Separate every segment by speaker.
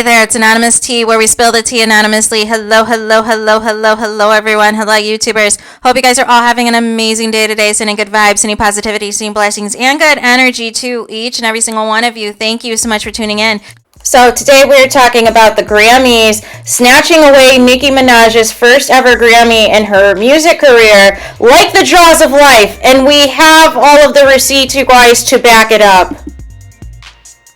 Speaker 1: there, it's Anonymous Tea, where we spill the tea anonymously. Hello, hello, hello, hello, hello, everyone. Hello, YouTubers. Hope you guys are all having an amazing day today, sending good vibes, sending positivity, sending blessings, and good energy to each and every single one of you. Thank you so much for tuning in. So today we're talking about the Grammys snatching away Nicki Minaj's first ever Grammy in her music career, like the jaws of life. And we have all of the receipts, you guys, to back it up.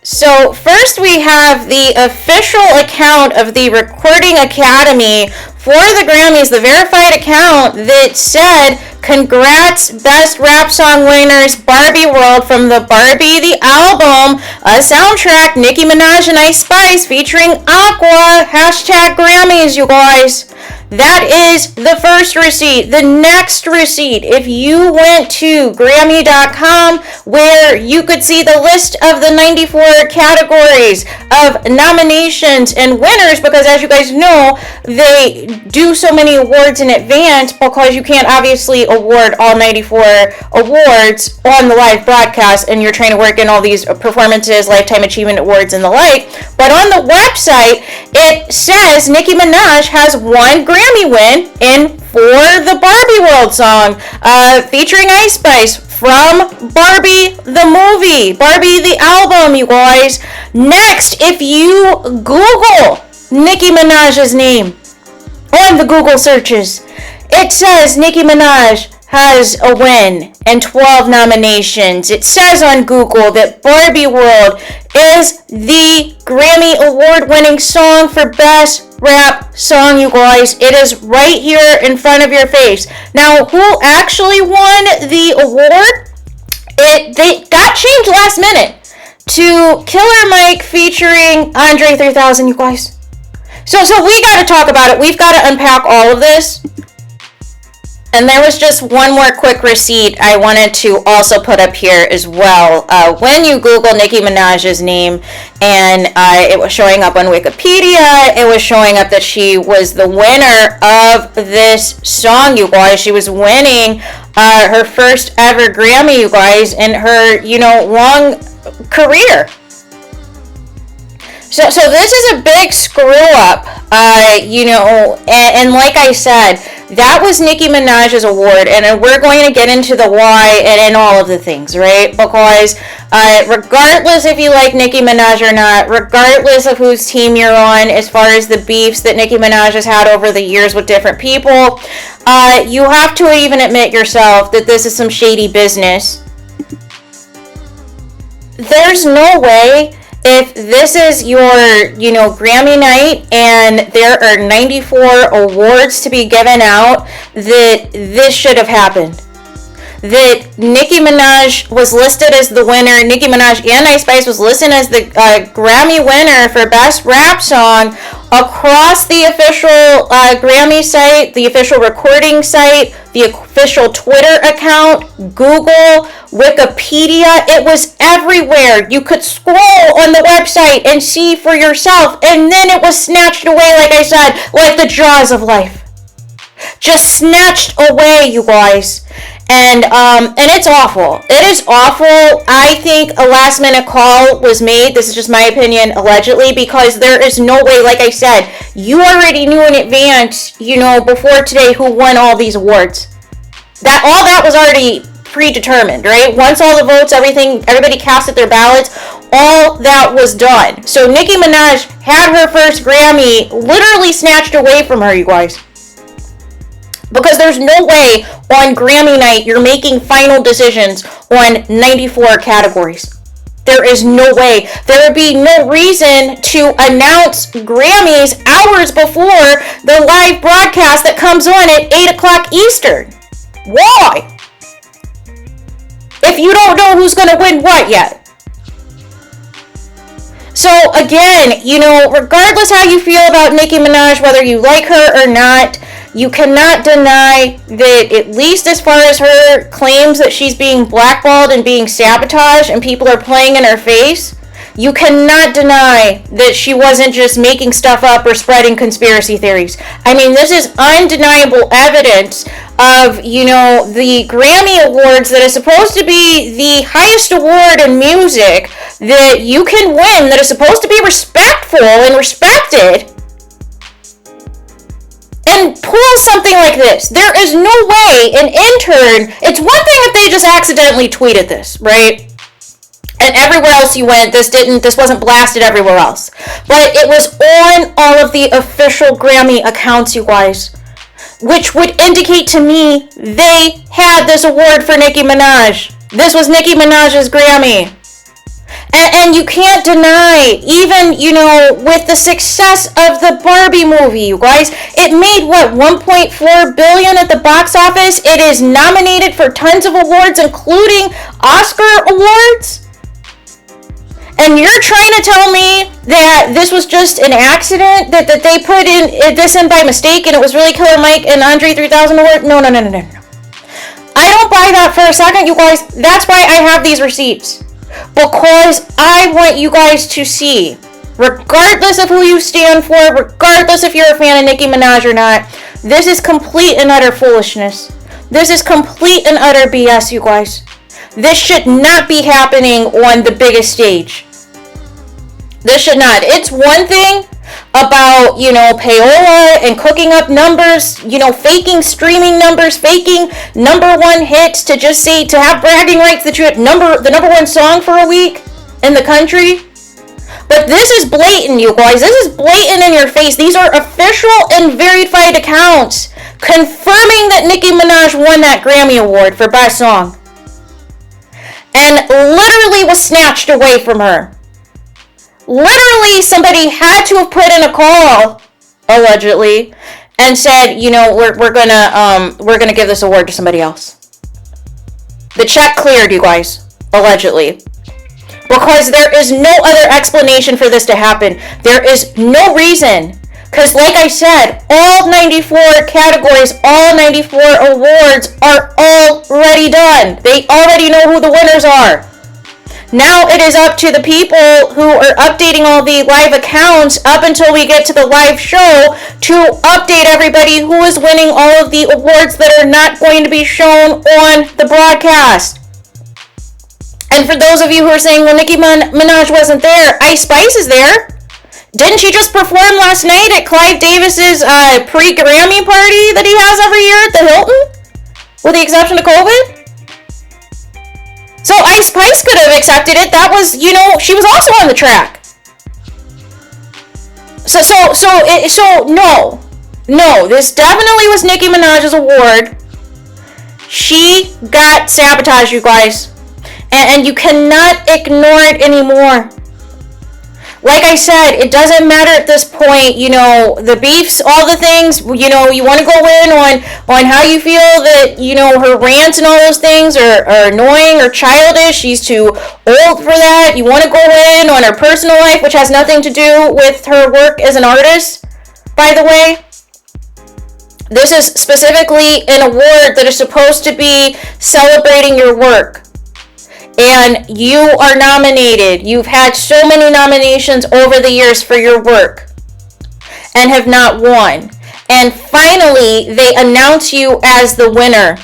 Speaker 1: So first we have the official account of the Recording Academy for the Grammys, the verified account that said, "Congrats, Best Rap Song winners, Barbie World from the Barbie the Album, a soundtrack, Nicki Minaj and Ice Spice featuring Aqua, #Grammys, you guys." That is the first receipt. The next receipt, if you went to Grammy.com, where you could see the list of the 94 categories of nominations and winners, because as you guys know, they do so many awards in advance because you can't obviously award all 94 awards on the live broadcast, and you're trying to work in all these performances, lifetime achievement awards, and the like. But on the website, it says Nicki Minaj has one Grammy win for the Barbie World song featuring Ice Spice from Barbie the movie, Barbie the album, you guys. Next, if you Google Nicki Minaj's name on the Google searches, it says Nicki Minaj has a win and 12 nominations. It says on Google that Barbie World is the Grammy award-winning song for Best Rap Song, you guys. It is right here in front of your face. Now, who actually won the award? They got changed last minute to Killer Mike featuring Andre 3000, you guys. So we got to talk about it. We've got to unpack all of this. And there was just one more quick receipt I wanted to also put up here as well. When you Google Nicki Minaj's name, and it was showing up on Wikipedia, it was showing up that she was the winner of this song, you guys. She was winning her first ever Grammy, you guys, in her, long career. So this is a big screw up, and like I said, that was Nicki Minaj's award, and we're going to get into the why and all of the things, right? Because regardless if you like Nicki Minaj or not, regardless of whose team you're on, as far as the beefs that Nicki Minaj has had over the years with different people, you have to even admit yourself that this is some shady business. There's no way, if this is your, Grammy night and there are 94 awards to be given out, that this should have happened. That Nicki Minaj was listed as the winner. Nicki Minaj and Ice Spice was listed as the Grammy winner for Best Rap Song across the official Grammy site, the official recording site, the official Twitter account, Google, Wikipedia. It was everywhere. You could scroll on the website and see for yourself, and then it was snatched away, like I said, like the jaws of life. Just snatched away, you guys. And it's awful. It is awful. I think a last minute call was made. This is just my opinion, allegedly, because there is no way, like I said, you already knew in advance, before today, who won all these awards. All that was already predetermined, right? Once all the votes, everybody casted their ballots, all that was done. So Nicki Minaj had her first Grammy literally snatched away from her, you guys. Because there's no way on Grammy night you're making final decisions on 94 categories. There is no way. There would be no reason to announce Grammys hours before the live broadcast that comes on at 8 o'clock Eastern. Why? If you don't know who's going to win what yet. So again, regardless how you feel about Nicki Minaj, whether you like her or not, you cannot deny that, at least as far as her claims that she's being blackballed and being sabotaged and people are playing in her face, You cannot deny that she wasn't just making stuff up or spreading conspiracy theories. I mean, this is undeniable evidence of, the Grammy Awards that is supposed to be the highest award in music that you can win, that is supposed to be respectful and respected, and pull something like this. There is no way an intern, it's one thing if they just accidentally tweeted this, right? And everywhere else you went, this wasn't blasted everywhere else. But it was on all of the official Grammy accounts, you guys. Which would indicate to me they had this award for Nicki Minaj. This was Nicki Minaj's Grammy. And you can't deny, even, with the success of the Barbie movie, you guys, it made, $1.4 billion at the box office? It is nominated for tons of awards, including Oscar awards? And you're trying to tell me that this was just an accident, that they put this in by mistake, and it was really Killer Mike and Andre 3000 award? No. I don't buy that for a second, you guys. That's why I have these receipts. Because I want you guys to see, regardless of who you stand for, regardless if you're a fan of Nicki Minaj or not, this is complete and utter foolishness. This is complete and utter BS, you guys. This should not be happening on the biggest stage. This should not. It's one thing about, payola and cooking up numbers, faking streaming numbers, faking #1 hits to just say, to have bragging rights that you had the #1 song for a week in the country. But this is blatant, you guys. This is blatant in your face. These are official and verified accounts confirming that Nicki Minaj won that Grammy Award for Best Song. And literally was snatched away from her. Literally, somebody had to have put in a call, allegedly, and said, we're gonna give this award to somebody else. The check cleared, you guys, allegedly, because there is no other explanation for this to happen. There is no reason, because like I said, all 94 categories, all 94 awards are already done. They already know who the winners are. Now it is up to the people who are updating all the live accounts up until we get to the live show to update everybody who is winning all of the awards that are not going to be shown on the broadcast. And for those of you who are saying, well, Nicki Minaj wasn't there, Ice Spice is there. Didn't she just perform last night at Clive Davis's pre-Grammy party that he has every year at the Hilton? With the exception of COVID? So Ice Spice could have accepted it. That was, she was also on the track. So no, this definitely was Nicki Minaj's award. She got sabotaged, you guys, and you cannot ignore it anymore. Like I said, it doesn't matter at this point, the beefs, all the things, you want to go in on how you feel that, her rants and all those things are annoying or childish. She's too old for that. You want to go in on her personal life, which has nothing to do with her work as an artist, by the way. This is specifically an award that is supposed to be celebrating your work. And you are nominated. You've had so many nominations over the years for your work and have not won. And finally, they announce you as the winner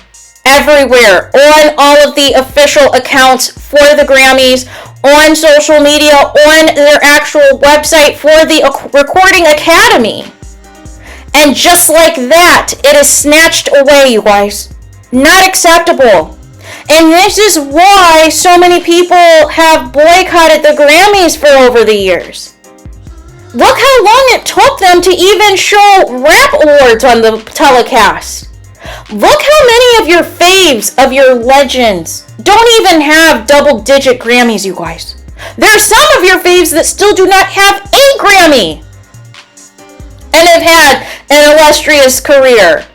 Speaker 1: everywhere on all of the official accounts for the Grammys, on social media, on their actual website for the Recording Academy. And just like that, it is snatched away, you guys. Not acceptable. And this is why so many people have boycotted the Grammys for over the years. Look how long it took them to even show rap awards on the telecast. Look how many of your faves, of your legends, don't even have double-digit Grammys, you guys. There are some of your faves that still do not have a Grammy and have had an illustrious career.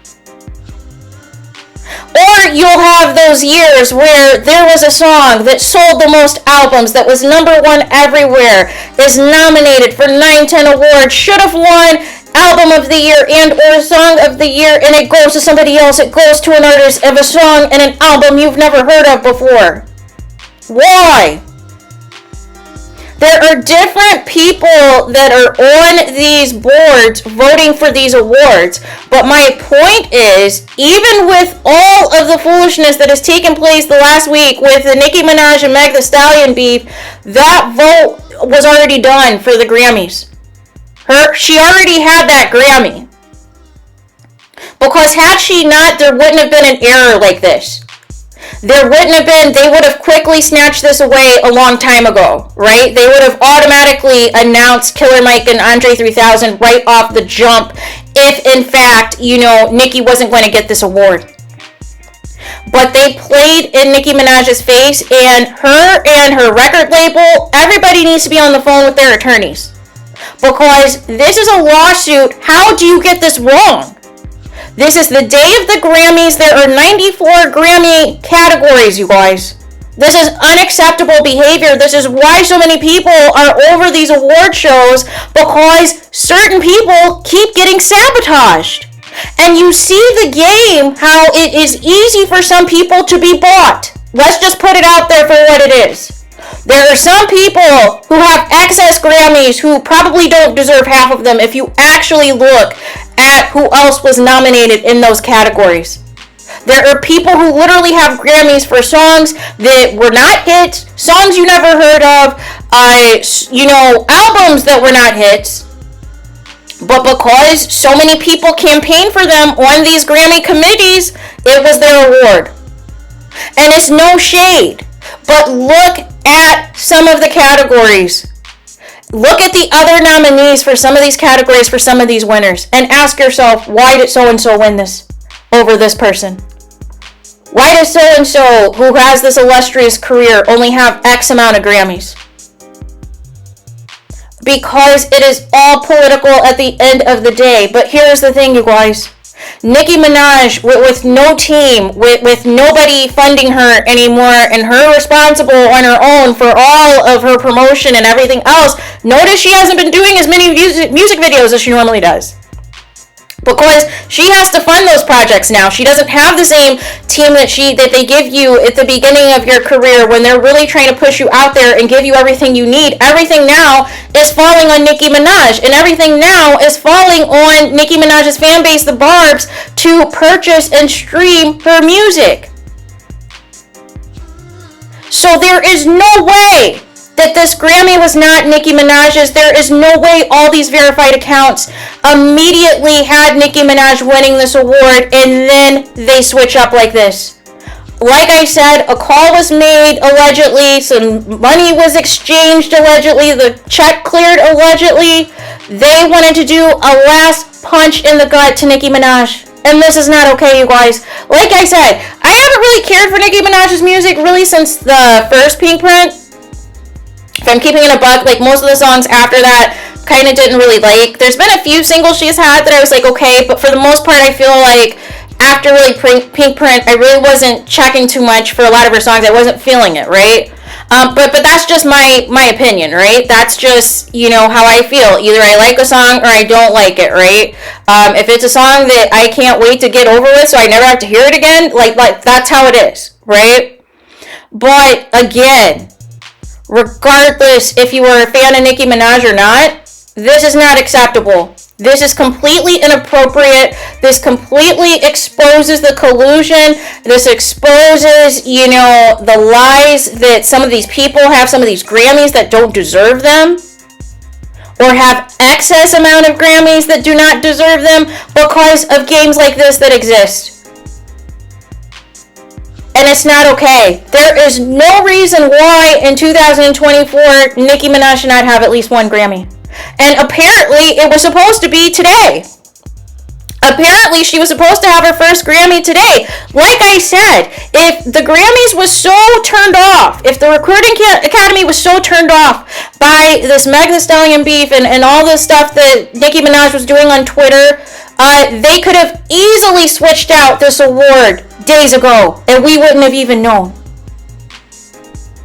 Speaker 1: Or you'll have those years where there was a song that sold the most albums, that was #1 everywhere, is nominated for 9-10 awards, should have won Album of the Year and or Song of the Year, and it goes to somebody else. It goes to an artist of a song and an album you've never heard of before. Why?
Speaker 2: There are different people that are on these boards voting for these awards. But my point is, even with all of the foolishness that has taken place the last week with the Nicki Minaj and Meg Thee Stallion beef, that vote was already done for the Grammys. She already had that Grammy. Because had she not, there wouldn't have been an error like this. They would have quickly snatched this away a long time ago, right? They would have automatically announced Killer Mike and Andre 3000 right off the jump if, in fact, Nicki wasn't going to get this award. But they played in Nicki Minaj's face, and her record label, everybody needs to be on the phone with their attorneys. Because this is a lawsuit. How do you get this wrong? This is the day of the Grammys. There are 94 Grammy categories, you guys. This is unacceptable behavior. This is why so many people are over these award shows, because certain people keep getting sabotaged. And you see the game, how it is easy for some people to be bought. Let's just put it out there for what it is. There are some people who have excess Grammys who probably don't deserve half of them if you actually look at who else was nominated in those categories. There are people who literally have Grammys for songs that were not hits, songs you never heard of, albums that were not hits. But because so many people campaigned for them on these Grammy committees, it was their award. And it's no shade, but look at some of the categories. Look at the other nominees for some of these categories, for some of these winners, and ask yourself, why did so-and-so win this over this person? Why does so-and-so, who has this illustrious career, only have X amount of Grammys? Because it is all political at the end of the day. But here's the thing, you guys. Nicki Minaj, with no team, with nobody funding her anymore, and her responsible on her own for all of her promotion and everything else, notice she hasn't been doing as many music videos as she normally does. Because she has to fund those projects now. She doesn't have the same team that they give you at the beginning of your career when they're really trying to push you out there and give you everything you need. Everything now is falling on Nicki Minaj, and everything now is falling on Nicki Minaj's fan base, the Barbs, to purchase and stream her music. So there is no way that this Grammy was not Nicki Minaj's. There is no way all these verified accounts immediately had Nicki Minaj winning this award and then they switch up like this. Like I said, a call was made allegedly, some money was exchanged allegedly, the check cleared allegedly. They wanted to do a last punch in the gut to Nicki Minaj. And this is not okay, you guys. Like I said, I haven't really cared for Nicki Minaj's music really since the first Pink Print. If I'm keeping it a buck, like most of the songs after that, kind of didn't really like. There's been a few singles she's had that I was like, okay, but for the most part, I feel like after really Pink Print, I really wasn't checking too much for a lot of her songs. I wasn't feeling it, right? But that's just my opinion, right? That's just, how I feel. Either I like a song or I don't like it, right? If it's a song that I can't wait to get over with so I never have to hear it again, like that's how it is, right? But again, regardless if you were a fan of Nicki Minaj or not, this is not acceptable. This is completely inappropriate. This completely exposes the collusion. This exposes, the lies that some of these people have, some of these Grammys that don't deserve them, or have excess amount of Grammys that do not deserve them because of games like this that exist. And it's not okay. There is no reason why in 2024 Nicki Minaj should not have at least one Grammy. And apparently it was supposed to be today. Apparently she was supposed to have her first Grammy today. Like I said, if the Grammys was so turned off, if the Recording Academy was so turned off by this Meg Thee Stallion beef and all this stuff that Nicki Minaj was doing on Twitter, they could have easily switched out this award days ago, and we wouldn't have even known.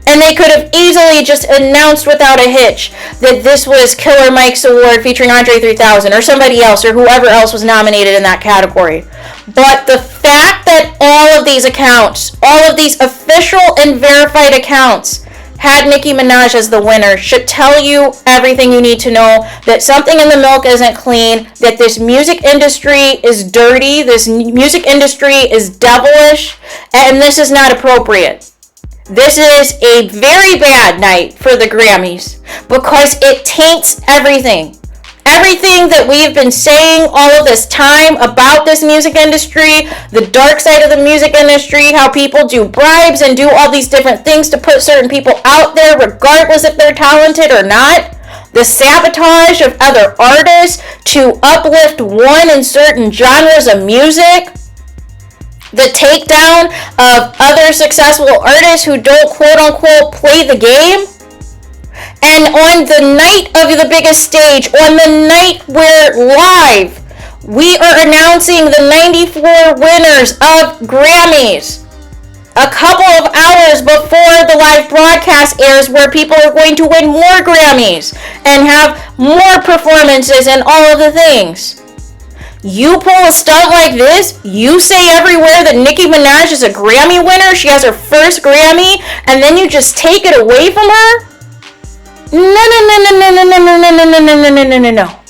Speaker 2: And they could have easily just announced without a hitch that this was Killer Mike's award featuring Andre 3000 or somebody else or whoever else was nominated in that category. But the fact that all of these accounts, all of these official and verified accounts, had Nicki Minaj as the winner should tell you everything you need to know, that something in the milk isn't clean, that this music industry is dirty, this music industry is devilish, and this is not appropriate. This is a very bad night for the Grammys because it taints everything. Everything that we've been saying all of this time about this music industry, the dark side of the music industry, how people do bribes and do all these different things to put certain people out there regardless if they're talented or not, the sabotage of other artists to uplift one in certain genres of music, the takedown of other successful artists who don't quote-unquote play the game. And on the night of the biggest stage, on the night where live, we are announcing the 94 winners of Grammys. A couple of hours before the live broadcast airs, where people are going to win more Grammys and have more performances and all of the things. You pull a stunt like this, you say everywhere that Nicki Minaj is a Grammy winner, she has her first Grammy, and then you just take it away from her? No.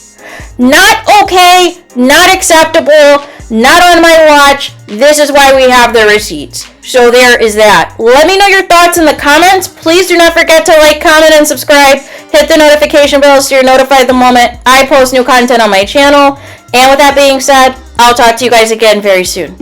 Speaker 2: Not okay, not acceptable, not on my watch. This is why we have the receipts. So there is that. Let me know your thoughts in the comments. Please do not forget to like, comment, and subscribe. Hit the notification bell so you're notified the moment I post new content on my channel. And with that being said, I'll talk to you guys again very soon.